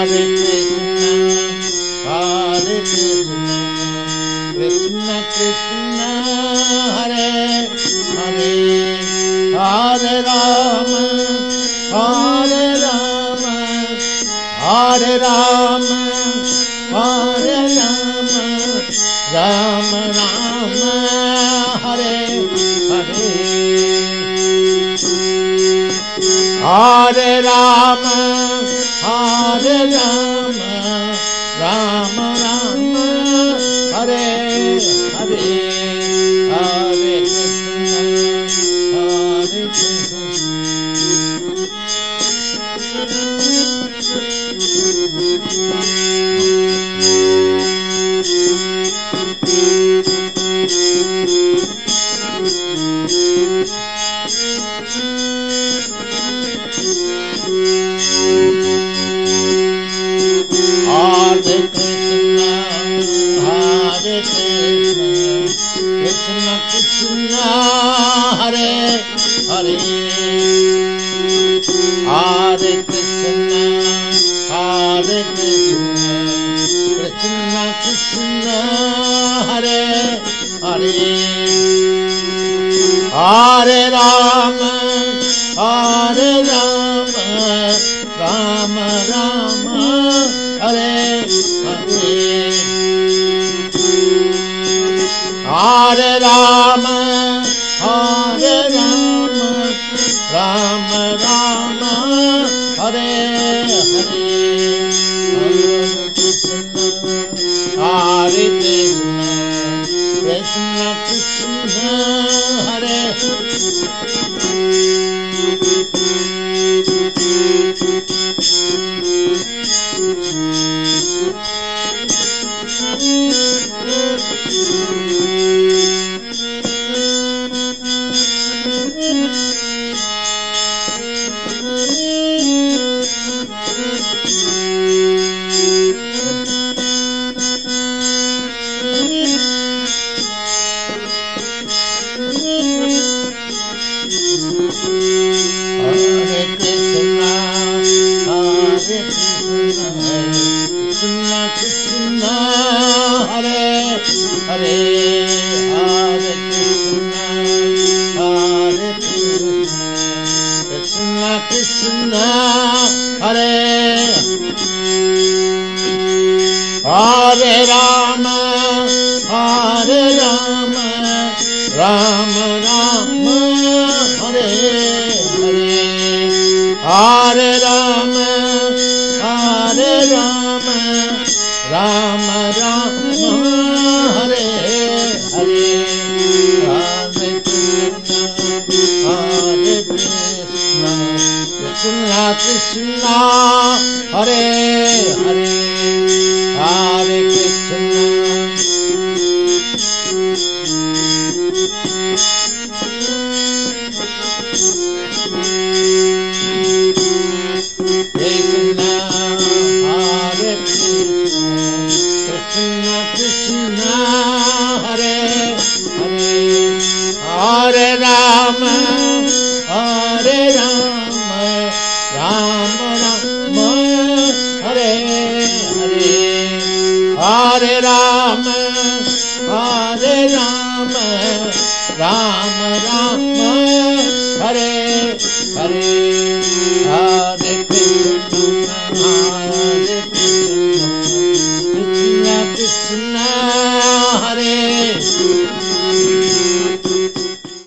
Hare Krishna, Krishna Krishna, Hare Hare, Hare Rama, Hare Rama, Hare Rama, Hare Rama, Rama Rama, Hare Hare, Hare Rama, Hare Rama, Rama Rama, Hare Hare, Hare Krishna, Hare Krishna. Hare Krishna, Hare Krishna, Krishna Krishna, Hare Hare, Hare Krishna, Hare Krishna, Krishna Krishna, Hare Hare, Hare Rama, Hare Rama, Rama Rama, Hare Hare, Hare Rama, Hare Rama, Rama Rama, Hare Hare, Hare Krishna, Hare Krishna, Krishna Krishna, Hare Krishna, Hare Hare Rama, Hare Rama, Rama Rama, Hare Hare, Hare Rama, Hare Rama, Rama Rama, Hare Hare, Hare Krishna, Hare Krishna, Krishna Krishna, Hare Hare, Hare Krishna. Krishna, Hare Krishna, Krishna Krishna, Hare Hare, Hare Rama, Hare Rama, Rama Rama, Hare Hare, Hare Rama, Hare Rama, Rama Rama, Hare Hare,